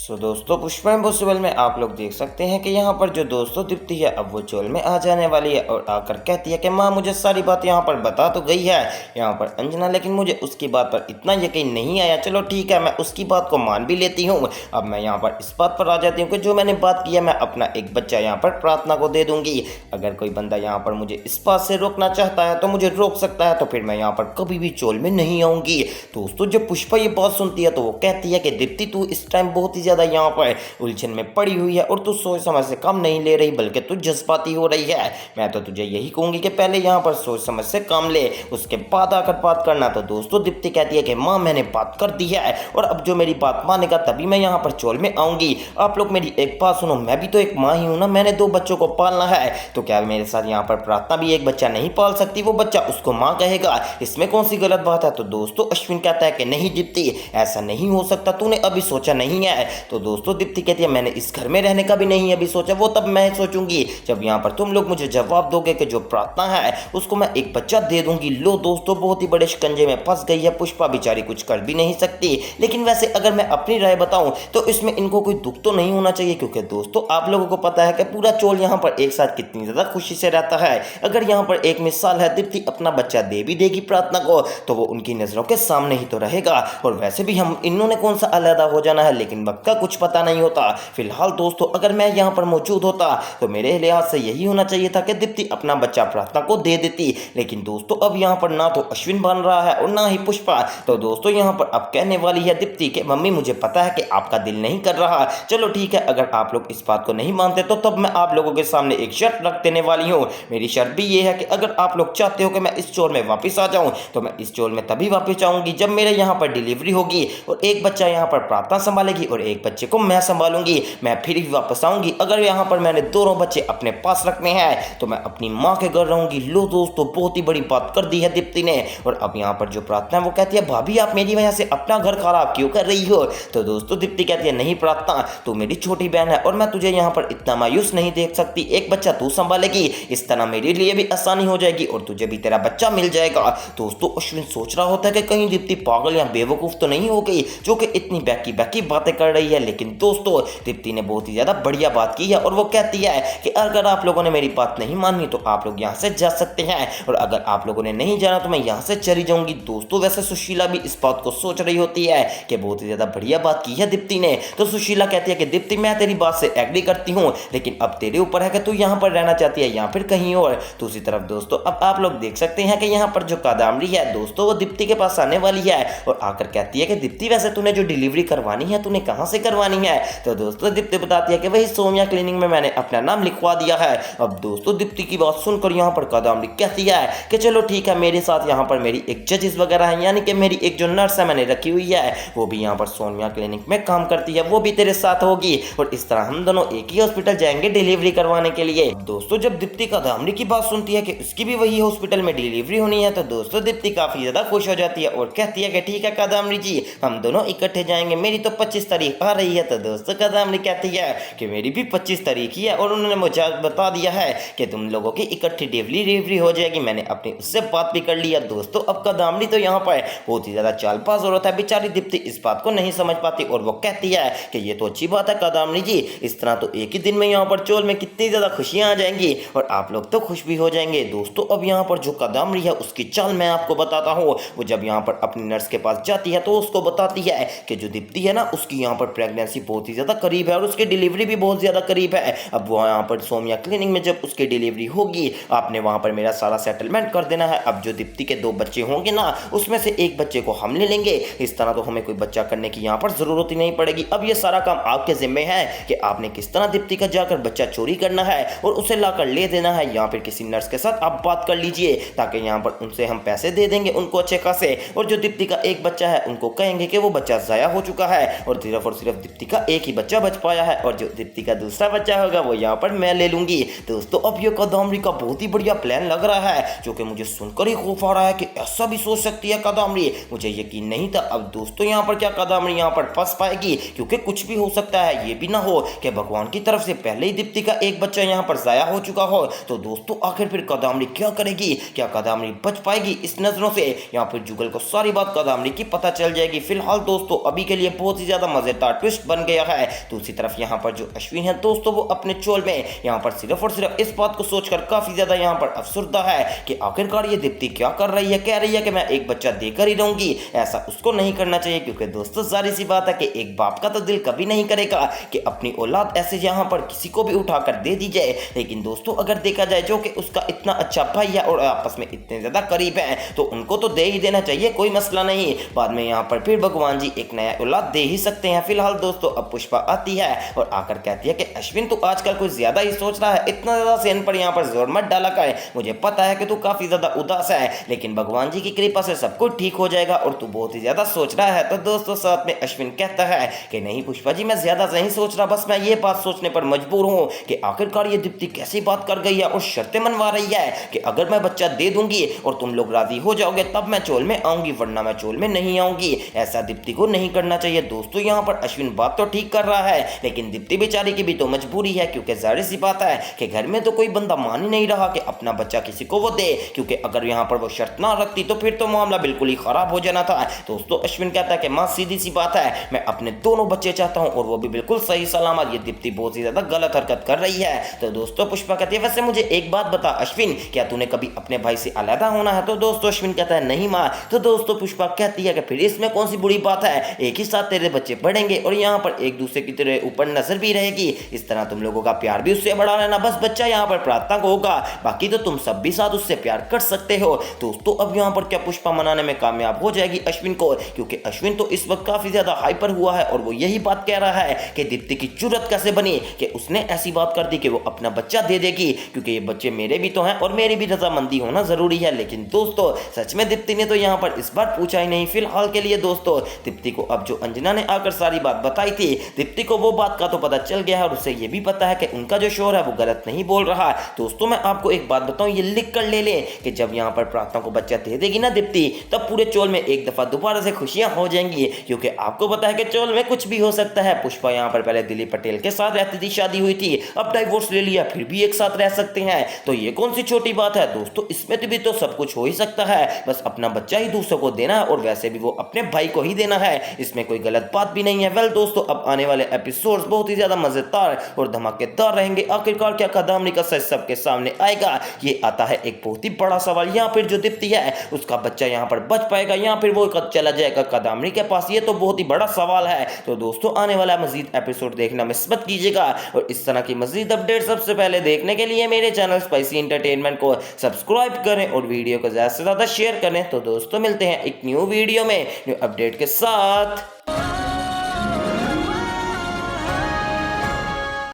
दोस्तों पुष्पा इम्पॉसिबल में आप लोग देख सकते हैं कि यहाँ पर जो दोस्तों दीप्ति है अब वो चोल में आ जाने वाली है और आकर कहती है कि माँ मुझे सारी बात यहाँ पर बता तो गई है यहाँ पर अंजना, लेकिन मुझे उसकी बात पर इतना यकीन नहीं आया। चलो ठीक है, मैं उसकी बात को मान भी लेती हूँ। अब मैं यहाँ पर इस बात पर आ जाती हूँ कि जो मैंने बात की है मैं अपना एक बच्चा यहाँ पर प्रार्थना को दे दूंगी। अगर कोई बंदा यहाँ पर मुझे इस बात से रोकना चाहता है तो मुझे रोक सकता है, तो फिर मैं यहाँ पर कभी भी चोल में नहीं आऊंगी। दोस्तों जब पुष्पा ये बात सुनती है तो वो कहती है कि दीप्ति तू इस टाइम बहुत ही ज़्यादा यहाँ पर उलझन में पड़ी हुई है और तू सोच समझ से काम नहीं ले रही बल्कि तू जज्बाती हो रही है। मैं तो तुझे यही कहूंगी कि पहले यहाँ पर सोच समझ से काम ले, उसके बाद आकर बात करना। तो दोस्तों दीप्ति कहती है कि माँ मैंने बात कर दी है और अब जो मेरी बात मानेगा तभी मैं यहाँ पर चोल में आऊंगी। आप लोग मेरी एक बात सुनो, मैं भी तो एक माँ ही हूँ ना, मैंने 2 बच्चों को पालना है, तो क्या मेरे साथ यहाँ पर प्रार्थना भी एक बच्चा नहीं पाल सकती? वो बच्चा उसको माँ कहेगा, इसमें कौन सी गलत बात है? तो दोस्तों अश्विन कहता है कि नहीं दीप्ति ऐसा नहीं हो सकता, तूने अभी सोचा नहीं है। तो दोस्तों दीप्ति कहती है मैंने इस घर में रहने का भी नहीं अभी सोचा, वो तब मैं सोचूंगी जब यहाँ पर तुम लोग मुझे जवाब दोगे कि जो प्रार्थना है उसको मैं एक बच्चा दे दूंगी। लो दोस्तों बहुत ही बड़े शिकंजे में फंस गई है पुष्पा, बेचारी कुछ कर भी नहीं सकती। लेकिन वैसे अगर मैं अपनी राय बताऊं तो इसमें इनको कोई दुख तो नहीं होना चाहिए, क्योंकि दोस्तों आप लोगों को पता है कि पूरा चोल यहाँ पर एक साथ कितनी ज्यादा खुशी से रहता है। अगर यहाँ पर एक मिसाल है दीप्ति अपना बच्चा दे भी देगी प्रार्थना को तो वो उनकी नजरों के सामने ही तो रहेगा, और वैसे भी हम इन्होंने कौन सा अलहदा हो जाना है, लेकिन वक्त का कुछ पता नहीं होता। फिलहाल दोस्तों अगर मैं यहाँ पर मौजूद होता तो मेरे लिहाज से यही होना चाहिए था कि दीप्ति अपना बच्चा प्रार्थना को दे देती, लेकिन दोस्तों अब यहाँ पर ना तो अश्विन बन रहा है और ना ही पुष्पा। तो दोस्तों यहाँ पर अब कहने वाली है दीप्ति कि मम्मी मुझे पता है कि आपका दिल नहीं कर रहा, चलो ठीक है अगर आप लोग इस बात को नहीं मानते तो तब मैं आप लोगों के सामने एक शर्त रख देने वाली हूँ। मेरी शर्त भी ये है कि अगर आप लोग चाहते हो कि मैं इस चोर में वापस आ जाऊँ तो मैं इस चोर में तभी वापस आऊँगी जब मेरे यहाँ पर डिलीवरी होगी और एक बच्चा यहाँ पर प्रार्थना संभालेगी और एक बच्चे को मैं संभालूंगी। मैं फिर भी वापस आऊंगी। अगर यहाँ पर मैंने दोनों बच्चे अपने पास रखने हैं तो मैं अपनी माँ के घर रहूंगी। लो दोस्तों बहुत ही बड़ी बात कर दी है दीप्ति ने। और अब यहाँ पर जो प्रार्थना है वो कहती है भाभी आप मेरी वजह से अपना घर खराब क्यों कर रही हो? तो दोस्तों दीप्ति कहती है नहीं प्रार्थना तू मेरी छोटी बहन है और मैं तुझे यहाँ पर इतना मायूस नहीं देख सकती, एक बच्चा तू संभालेगी, इस तरह मेरे लिए भी आसानी हो जाएगी और तुझे भी तेरा बच्चा मिल जाएगा। दोस्तों अश्विन सोच रहा होता है कि कहीं दीप्ति पागल या बेवकूफ तो नहीं हो गई जो कि इतनी बैकी बैकी बातें कर रही है, लेकिन दोस्तों दीप्ति ने बहुत ही ज्यादा बढ़िया बात की है और वो कहती है कि अगर आप लोगों ने मेरी बात नहीं मानी तो आप लोग यहाँ से जा सकते हैं और अगर आप लोगों ने नहीं जाना तो मैं यहाँ से चली जाऊंगी। दोस्तों वैसे सुशीला भी इस बात को सोच रही होती है कि बहुत ही ज्यादा बढ़िया बात की है दीप्ति ने। तो सुशीला कहती है कि दीप्ति मैं तेरी बात से एग्री करती हूँ, लेकिन अब तेरे ऊपर है कि तू यहाँ पर रहना चाहती है या फिर कहीं और। दूसरी तरफ दोस्तों अब आप लोग देख सकते हैं कि यहाँ पर जो कादम्बरी है दोस्तों वो दीप्ति के पास आने वाली है और आकर कहती है कि दीप्ति वैसे तूने जो डिलीवरी करवानी है तूने कहाँ से करवानी है? तो दोस्तों दीप्ति बताती है कि वही सोमिया क्लिनिक में मैंने अपना नाम लिखवा दिया है। अब दोस्तों दीप्ति की बात सुनकर यहाँ पर कादम्बरी कहती है कि चलो ठीक है मेरे साथ यहाँ पर मेरी एक जजेस वगैरह है, यानी कि मेरी एक जो नर्स है मैंने रखी हुई है वो भी यहाँ पर सोमिया क्लिनिक में काम करती है, वो भी तेरे साथ होगी और इस तरह हम दोनों एक ही हॉस्पिटल जाएंगे डिलीवरी करवाने के लिए। दोस्तों जब दीप्ति कादम्बरी की बात सुनती है कि उसकी भी वही हॉस्पिटल में डिलीवरी होनी है तो दोस्तों दीप्ति काफी ज्यादा खुश हो जाती है और कहती है कि ठीक है कादम्बरी जी हम दोनों इकट्ठे जाएंगे, मेरी तो 25 तारीख आ रही है। तो दोस्तों कादम्बरी कहती है कि मेरी भी 25 तारीख ही है और उन्होंने मुझे बता दिया है कि तुम लोगों की इकट्ठी डिलीवरी हो जाएगी, मैंने अपनी उससे बात भी कर लिया। दोस्तों अब कादम्बरी तो यहाँ पर बहुत ही ज्यादा चालबाज औरत है, बेचारी दीप्ति इस बात को नहीं समझ पाती और वो कहती है कि ये तो अच्छी बात है कादम्बरी जी, इस तरह तो एक ही दिन में यहाँ पर चोल में कितनी ज्यादा खुशियां आ जाएंगी और आप लोग तो खुश भी हो जाएंगे। दोस्तों अब यहाँ पर जो कादम्बरी है उसकी चाल मैं आपको बताता हूँ। वो जब यहाँ पर अपनी नर्स के पास जाती है तो उसको बताती है कि जो दीप्ति है ना उसकी यहाँ पर प्रेगनेंसी बहुत ही ज्यादा करीब है और उसकी डिलीवरी भी बहुत ज्यादा करीब है। अब वो यहाँ पर सोमिया क्लिनिक में जब उसकी डिलीवरी होगी आपने वहां पर मेरा सारा सेटलमेंट कर देना है। अब जो दीप्ति के 2 बच्चे होंगे ना उसमें से एक बच्चे को हम ले लेंगे, इस तरह तो हमें कोई बच्चा करने की यहाँ पर जरूरत ही नहीं पड़ेगी। अब ये सारा काम आपके जिम्मे है कि आपने किस तरह दीप्ति का जाकर बच्चा चोरी करना है और उसे लाकर ले देना है, या फिर किसी नर्स के साथ आप बात कर लीजिए ताकि यहाँ पर उनसे हम पैसे दे देंगे उनको अच्छे खासे, और जो दीप्ति का एक बच्चा है उनको कहेंगे कि वो बच्चा जाया हो चुका है और सिर्फ दीप्ति का एक ही बच्चा बच पाया है और जो दीप्ति का दूसरा बच्चा होगा वो यहाँ पर मैं ले लूंगी। दोस्तों अब ये कादम्बरी का बहुत ही बढ़िया प्लान लग रहा है जो कि मुझे सुनकर ही खौफ आ रहा है कि ऐसा भी सोच सकती है कादम्बरी, मुझे यकीन नहीं था। अब दोस्तों यहाँ पर क्या कादम्बरी यहाँ पर फंस पाएगी? क्योंकि कुछ भी हो सकता है, ये भी ना हो कि भगवान की तरफ से पहले ही दीप्ति का एक बच्चा यहाँ पर जाया हो चुका हो। तो दोस्तों आखिर फिर कादम्बरी क्या करेगी? क्या कादम्बरी बच पाएगी इस नजरों से, या फिर जुगल को सारी बात कादम्बरी की पता चल जाएगी? फिलहाल दोस्तों अभी के लिए बहुत ही ज्यादा मजेदार ट्विस्ट बन गया है। दूसरी तरफ यहाँ पर जो अश्विन है दोस्तों वो अपने चोल में यहाँ पर सिर्फ और सिर्फ इस बात को सोचकर काफी ज्यादा यहाँ पर अफसरदा है कि आखिरकार ये दीप्ति क्या कर रही है, कह रही है कि मैं एक बच्चा देकर ही रहूंगी। ऐसा उसको नहीं करना चाहिए क्योंकि दोस्तों जाहिर सी बात है कि एक बाप का तो दिल कभी नहीं करेगा कि अपनी औलाद ऐसे यहाँ पर किसी को भी उठाकर दे दी जाए। लेकिन दोस्तों अगर देखा जाए जो कि उसका इतना अच्छा भाई है और आपस में इतने ज्यादा करीब है तो उनको तो दे ही देना चाहिए, कोई मसला नहीं। बाद में यहाँ पर फिर भगवान जी एक नया औलाद दे ही सकते हैं। फिलहाल दोस्तों अब पुष्पा आती है और आकर कहती है कि अश्विन तू आजकल कुछ ज्यादा ही सोच रहा है, इतना ज्यादा सेन पर यहाँ पर जोर मत डाला कर। मुझे पता है कि तू काफी ज्यादा उदास है लेकिन भगवान जी की कृपा से सब कुछ ठीक हो जाएगा और तू बहुत ही ज्यादा सोच रहा है। तो दोस्तों साथ में अश्विन कहता है कि नहीं पुष्पा जी मैं ज्यादा नहीं सोच रहा, बस मैं ये बात सोचने पर मजबूर हूँ कि आखिरकार ये दीप्ति कैसी बात कर गई है और शर्तें मनवा रही है कि अगर मैं बच्चा दे दूंगी और तुम लोग राजी हो जाओगे तब मैं चोल में आऊंगी वरना मैं चोल में नहीं आऊंगी। ऐसा दीप्ति को नहीं करना चाहिए। दोस्तों यहाँ पर अश्विन बात तो ठीक कर रहा है लेकिन दीप्ति बेचारी की भी तो मजबूरी है क्योंकि जाहिर सी बात है कि घर में तो कोई बंदा मान ही नहीं रहा कि अपना बच्चा किसी को वो दे, क्योंकि अगर यहाँ पर वो शर्त ना रखती तो फिर तो मामला बिल्कुल ही खराब हो जाना था। दोस्तों अश्विन कहता है कि माँ सीधी सी बात है मैं अपने दोनों बच्चे चाहता हूँ और वो भी बिल्कुल सही सलामत। ये दीप्ति बहुत ही ज्यादा गलत हरकत कर रही है। तो दोस्तों पुष्पा कहती है वैसे मुझे एक बात बता अश्विन, क्या तूने कभी अपने भाई से अलग होना है? तो दोस्तों अश्विन कहता है नहीं माँ। तो दोस्तों पुष्पा कहती है कि फिर इसमें कौन सी बुरी बात है, एक ही साथ तेरे बच्चे पढ़ेंगे और यहाँ पर एक दूसरे की तेरे ऊपर नजर भी रहेगी, इस तरह तुम लोगों का प्यार भी उससे बढ़ा रहना। बस बच्चा यहाँ पर प्रार्थना को होगा, बाकी तो तुम सब भी साथ उससे प्यार कर सकते हो। दोस्तों अब यहाँ पर क्या पुष्पा मनाने में कामयाब हो जाएगी अश्विन को, क्योंकि अश्विन तो इस वक्त काफी ज्यादा हाइपर हुआ है और वो यही बात कह रहा है कि दीप्ति की जुर्रत कैसे बनी कि उसने ऐसी बात कर दी कि वो अपना बच्चा दे देगी, क्योंकि ये बच्चे मेरे भी तो हैं और मेरी भी रजामंदी होना जरूरी है। लेकिन दोस्तों सच में दीप्ति ने तो यहाँ पर इस बार पूछा ही नहीं। फिलहाल के लिए दोस्तों दीप्ति को अब जो अंजना ने आकर सारी बात बताई थी, दीप्ति को वो बात का तो पता चल गया है और उसे ये भी पता है कि उनका जो शोर है वो गलत नहीं बोल रहा। दोस्तों मैं आपको एक बात बताऊं, ये लिख कर ले कि जब यहाँ पर प्रार्थना को बच्चा दे देगी ना दीप्ति, तब पूरे चोल में एक दफा दोबारा से खुशियां हो जाएंगी, क्योंकि आपको पता है कि चोल में कुछ भी हो सकता है। पुष्पा यहाँ पर पहले दिलीप पटेल के साथ रहती थी, शादी हुई थी, अब डाइवोर्स ले लिया, फिर भी एक साथ रह सकते हैं, तो ये कौन सी छोटी बात है दोस्तों। इसमें भी तो सब कुछ हो ही सकता है, बस अपना बच्चा ही दूसरों को देना है और वैसे भी वो अपने भाई को ही देना है, इसमें कोई गलत बात भी नहीं है। वेल दोस्तों अब आने वाले एपिसोड्स बहुत ही ज्यादा मजेदार और धमाकेदार रहेंगे। आखिरकार क्या कदमनी का सच सबके सामने आएगा, ये आता है एक बहुत ही बड़ा सवाल। यहाँ फिर जो दीप्ति है उसका बच्चा यहाँ पर बच पाएगा या फिर वो चला जाएगा कदमनी के पास, ये तो बहुत ही बड़ा सवाल है। तो दोस्तों आने वाला मजीद एपिसोड देखना मिस मत कीजिएगा और इस तरह की मजीद अपडेट सबसे पहले देखने के लिए मेरे चैनल स्पाइसी एंटरटेनमेंट को सब्सक्राइब करें और वीडियो को ज्यादा से ज्यादा शेयर करें। तो दोस्तों मिलते हैं एक न्यू वीडियो में न्यू अपडेट के साथ।